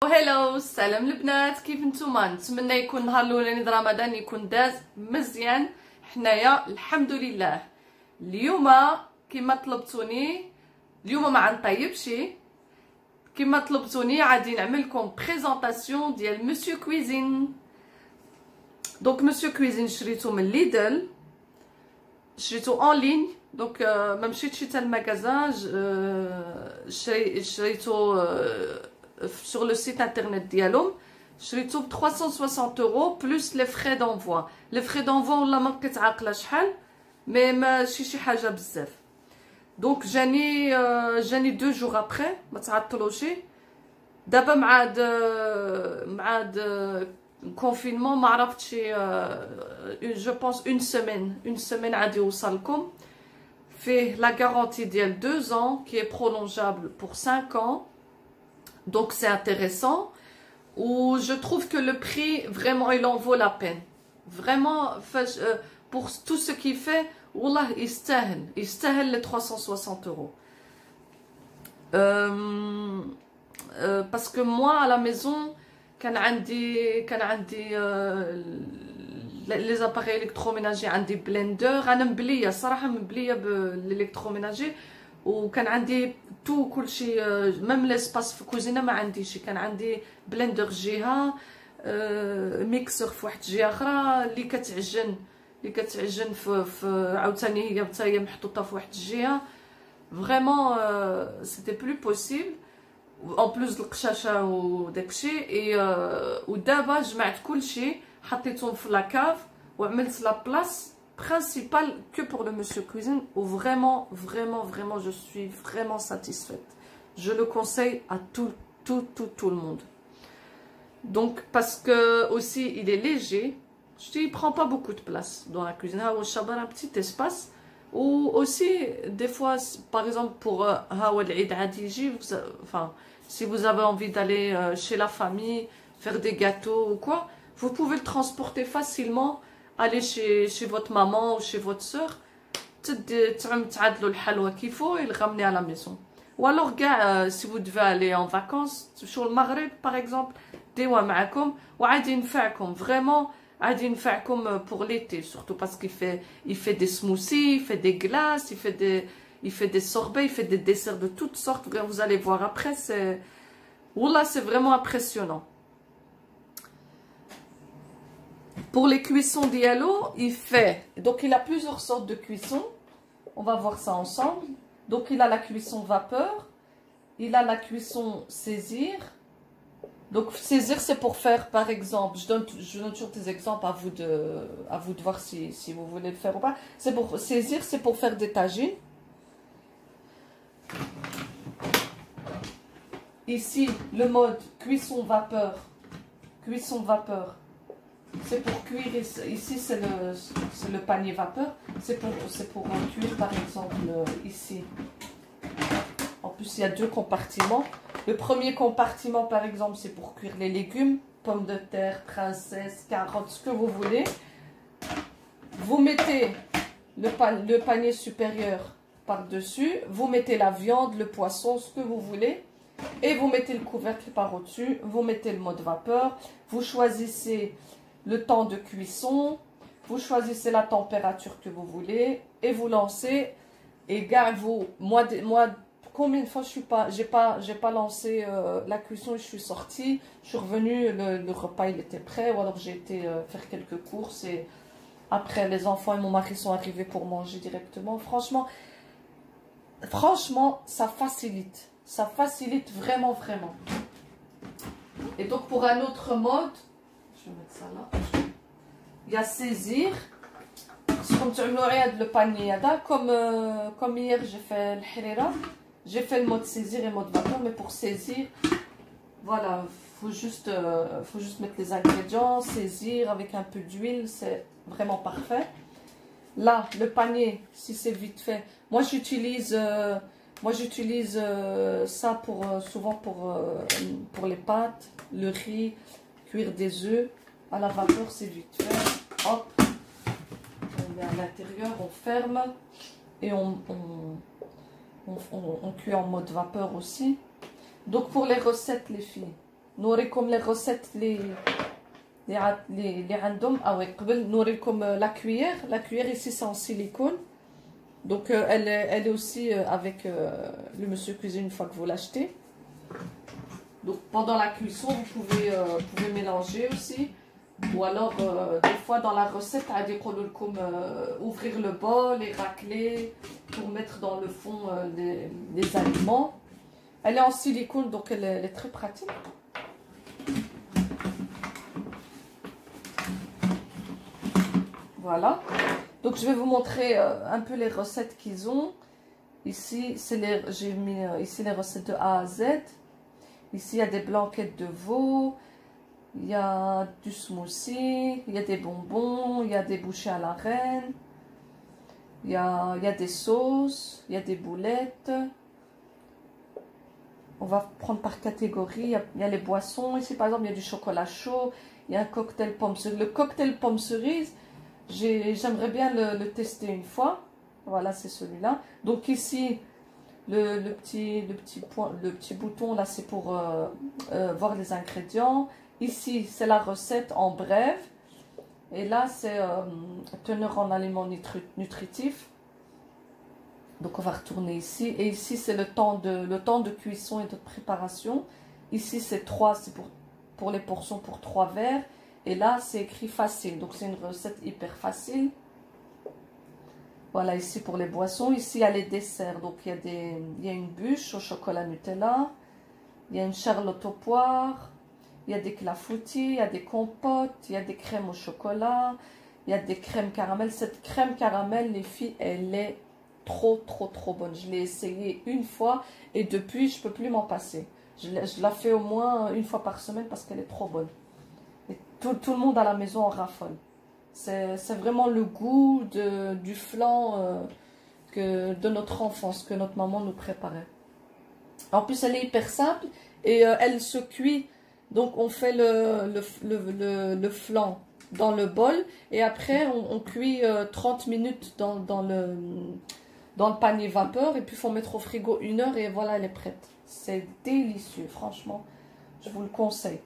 هلو السلام البنات، كيف نتوما؟ نتمنى يكون النهار الاولاني د رمضان يكون داز مزيان. حنايا الحمد لله. اليوم كما طلبتوني، اليوم ما غنطيبش كما طلبتوني، غادي نعمل لكم بريزونطاسيون ديال مسيو كويزين. دونك مسيو كويزين شريته من ليدل، شريته اون لين، دونك ما مشيتش حتى المغازان، شريته sur le site internet ديالهم. شريته ب 360 € plus les frais d'envoi. les frais d'envoi والله ما بقيت عاقله شحال، مي ماشي شي حاجه بزاف. دونك جاني 2 jours après، ما تعطلوش. دابا مع كونفينمون ما عرفتش، جو بونس une semaine عادي يوصلكم. فيه la garantie ديال 2 ans qui est prolongeable pour 5 ans. Donc c'est intéressant, ou je trouve que le prix vraiment il en vaut la peine. Vraiment pour tout ce qu'il fait, wallah يستاهل les 360 €. Parce que moi à la maison كان عندي les appareils électroménagers، عندي بلندر، انا مبليه صراحه مبليه بالالكتروميناجي، وكان عندي تو كلشي، ميم ليسباس في الكوزينه ما عنديش. كان عندي بلندر جهه، ميكسر في واحد الجهه اخرى اللي كتعجن في عاوتاني هي حتى محطوطه في واحد الجهه. فريمون سيتي بلو بوسيبل، اون بلوس القشاشه وداكشي. ودابا جمعت كلشي حطيتهم في لاكاف وعملت لا بلاص principal que pour le monsieur cuisine, où vraiment je suis vraiment satisfaite. Je le conseille à tout le monde. Donc parce que aussi il est léger, je dis il prend pas beaucoup de place dans la cuisine. Un petit espace. Ou aussi des fois par exemple pour enfin si vous avez envie d'aller chez la famille faire des gâteaux ou quoi, vous pouvez le transporter facilement. Allez chez votre maman ou chez votre soeur, تعدلوا الحلوى كيفو et le ramener à la maison. Ou alors si vous devez aller en vacances sur le Maghreb par exemple, ديوها معكم وعادي ينفعكم vraiment، عادي ينفعكم pour l'été surtout parce qu'il fait des smoothies, il fait des glaces, il fait des sorbets, il fait des desserts de toutes sortes. Vous allez voir après, c'est vraiment impressionnant. Pour les cuissons diallo, donc il a plusieurs sortes de cuissons. On va voir ça ensemble. Donc il a la cuisson vapeur, il a la cuisson saisir. Donc saisir c'est pour faire par exemple, je donne toujours des exemples à vous de voir si vous voulez le faire ou pas. C'est pour saisir, c'est pour faire des tagines. Ici le mode cuisson vapeur. C'est pour cuire, ici c'est le panier vapeur, c'est pour cuire par exemple ici. En plus il y a 2 compartiments. Le premier compartiment par exemple c'est pour cuire les légumes, pommes de terre, princesse, carottes, ce que vous voulez. Vous mettez le panier supérieur par-dessus, vous mettez la viande, le poisson, ce que vous voulez. Et vous mettez le couvercle par au-dessus, vous mettez le mode vapeur, vous choisissez le temps de cuisson, vous choisissez la température que vous voulez et vous lancez. Et moi combien de fois j'ai pas lancé la cuisson et je suis sortie, je suis revenue, le repas il était prêt, ou alors j'ai été faire quelques courses et après les enfants et mon mari sont arrivés pour manger directement. Franchement ça facilite vraiment. Et donc pour un autre mode, je vais mettre ça là, il y a saisir. Comme tu as le panier, comme hier j'ai fait le harira, j'ai fait le mode saisir et mode vapeur. Mais pour saisir, voilà, faut juste mettre les ingrédients, saisir avec un peu d'huile, c'est vraiment parfait. Là le panier, si c'est vite fait, moi j'utilise ça souvent pour les pâtes, le riz, cuire des œufs à la vapeur, c'est vite fait. Hop, on met à l'intérieur, on ferme et on cuit en mode vapeur aussi. Donc pour les recettes les filles, نوريكم لي غوسيت اللي عندهم. اه وي قبل نوريكم لا كويير ici c'est en silicone. Donc elle est aussi avec le monsieur cuisine une fois que vous l'achetez. Donc pendant la cuisson vous pouvez mélanger aussi. Ou alors des fois dans la recette comme ouvrir le bol et racler pour mettre dans le fond les aliments. Elle est en silicone donc elle est très pratique. Voilà. Donc je vais vous montrer un peu les recettes qu'ils ont. Ici j'ai mis ici les recettes de A à Z. Ici il y a des blanquettes de veau. Il y a du smoothie, il y a des bonbons, il y a des bouchées à la reine, il y a des sauces, il y a des boulettes. On va prendre par catégorie. Il y a les boissons. Ici, par exemple, il y a du chocolat chaud. Il y a un cocktail pomme cerise. Le cocktail pomme cerise, j'aimerais bien le tester une fois. Voilà, c'est celui-là. Donc ici, le petit bouton, là, c'est pour voir les ingrédients. Ici, c'est la recette en bref. Et là, c'est teneur en aliments nutritifs. Donc, on va retourner ici. Et ici, c'est le temps de cuisson et de préparation. Ici, c'est 3, c'est pour les portions pour 3 verres. Et là, c'est écrit facile. Donc, c'est une recette hyper facile. Voilà, ici pour les boissons. Ici, il y a les desserts. Donc, il y a une bûche au chocolat Nutella. Il y a une charlotte aux poires. Il y a des clafoutis, il y a des compotes, il y a des crèmes au chocolat, il y a des crèmes caramel. Cette crème caramel, les filles, elle est trop bonne. Je l'ai essayée une fois et depuis, je ne peux plus m'en passer. Je la fais au moins une fois par semaine parce qu'elle est trop bonne. Et tout le monde à la maison en raffole. C'est vraiment le goût du flan de notre enfance, que notre maman nous préparait. En plus, elle est hyper simple et elle se cuit. Donc on fait le flan dans le bol et après on cuit 30 minutes dans le panier vapeur et puis il faut mettre au frigo 1 heure et voilà, elle est prête. C'est délicieux, franchement, je vous le conseille.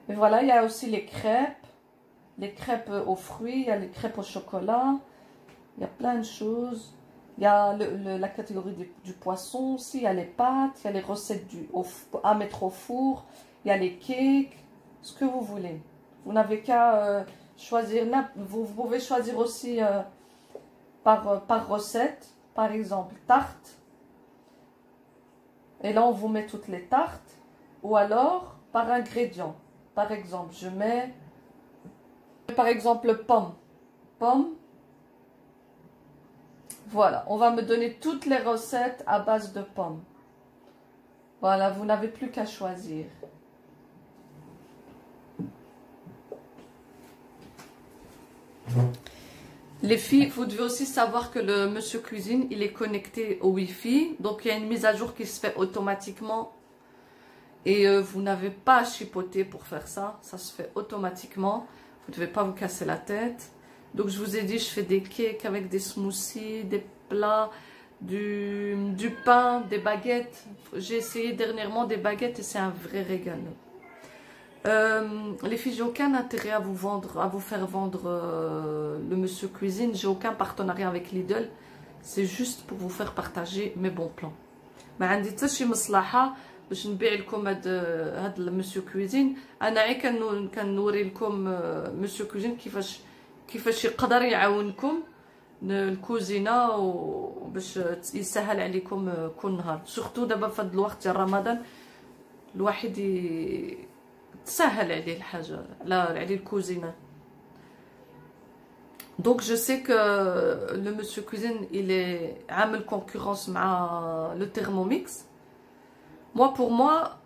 Et voilà, il y a aussi les crêpes aux fruits, il y a les crêpes au chocolat, il y a plein de choses. Il y a la catégorie du poisson aussi, il y a les pâtes, il y a les recettes à mettre au four. Il y a les cakes, ce que vous voulez. Vous n'avez qu'à choisir. Vous pouvez choisir aussi par recette. Par exemple, tarte. Et là, on vous met toutes les tartes. Ou alors, par ingrédient. Par exemple, je mets, par exemple, pomme. Pomme. Voilà, on va me donner toutes les recettes à base de pommes. Voilà, vous n'avez plus qu'à choisir. Les filles, vous devez aussi savoir que le monsieur cuisine, il est connecté au Wi-Fi. Donc, il y a une mise à jour qui se fait automatiquement. Et vous n'avez pas à chipoter pour faire ça. Ça se fait automatiquement. Vous ne devez pas vous casser la tête. Donc, je vous ai dit, je fais des cakes avec des smoothies, des plats, du pain, des baguettes. J'ai essayé dernièrement des baguettes et c'est un vrai régal. Les filles, j'ai aucun intérêt à vous faire vendre le monsieur cuisine. J'ai aucun partenariat avec Lidl. C'est juste pour vous faire partager mes bons plans. ما عندي حتى شي مصلحة باش نبيع لكم هاد المسيو كويزين. انا غير كنوري لكم مسيو كويزين كيفاش يقدر يعاونكم الكوزينه وباش يسهل عليكم كل نهار. سورتو دابا في هاد الوقت ديال رمضان الواحد تسهل عليه الحاجه عليه الكوزينه. Donc je sais que le monsieur cuisine il est عامل concurrence مع le Thermomix. Moi pour moi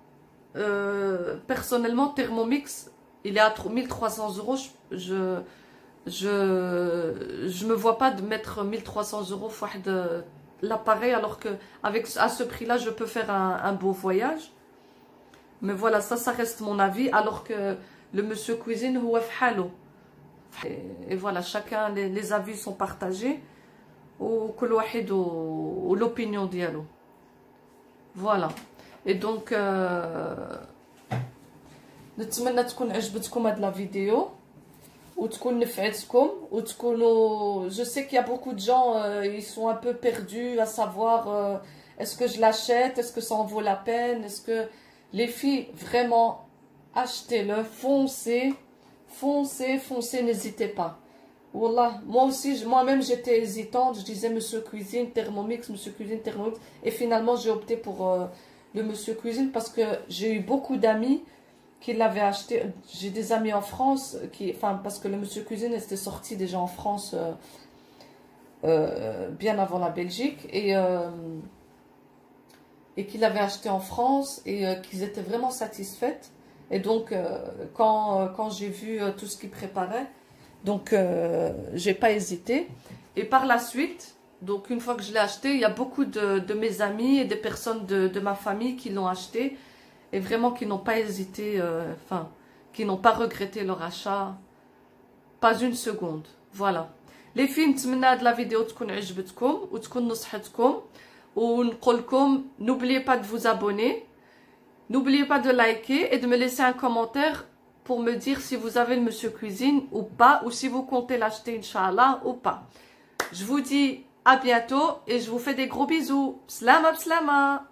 personnellement Thermomix il est à 1300 €. Je me vois pas de mettre 1300 € pour l'appareil alors que à ce prix là je peux faire un beau voyage. Mais voilà, ça reste mon avis alors que le monsieur cuisine هو في حاله. Et voilà, chacun, les avis sont partagés. وكل واحد l'opinion ديالو. Voilà. Et donc, نتمنى تكون عجبتكم هاد لا فيديو وتكون نفعتكم وتكونوا. Je sais qu'il y a beaucoup de gens ils sont un peu perdus à savoir est-ce que je l'achète, est-ce que ça en vaut la peine, est-ce que les filles vraiment achetez-le, foncez, foncez, foncez, n'hésitez pas. Wallah, moi aussi, moi-même j'étais hésitante, je disais Monsieur Cuisine, Thermomix, Monsieur Cuisine, Thermomix, et finalement j'ai opté pour le Monsieur Cuisine parce que j'ai eu beaucoup d'amis qui l'avaient acheté. J'ai des amis en France, parce que le Monsieur Cuisine était sorti déjà en France bien avant la Belgique, et qu'ils l'avaient acheté en France et qu'ils étaient vraiment satisfaites. Et donc, quand j'ai vu tout ce qu'ils préparaient, donc j'ai pas hésité. Et par la suite, donc une fois que je l'ai acheté, il y a beaucoup de mes amis et des personnes de ma famille qui l'ont acheté et vraiment qui n'ont pas hésité, qui n'ont pas regretté leur achat, pas une seconde. Voilà. Les filles, نتمنى هاد la vidéo تكون عجبتكم وتكون نصحتكم ونقولكم n'oubliez pas de vous abonner, n'oubliez pas de liker et de me laisser un commentaire pour me dire si vous avez le Monsieur Cuisine ou pas, ou si vous comptez l'acheter, Inch'Allah, ou pas. Je vous dis à bientôt et je vous fais des gros bisous. Slama, slama.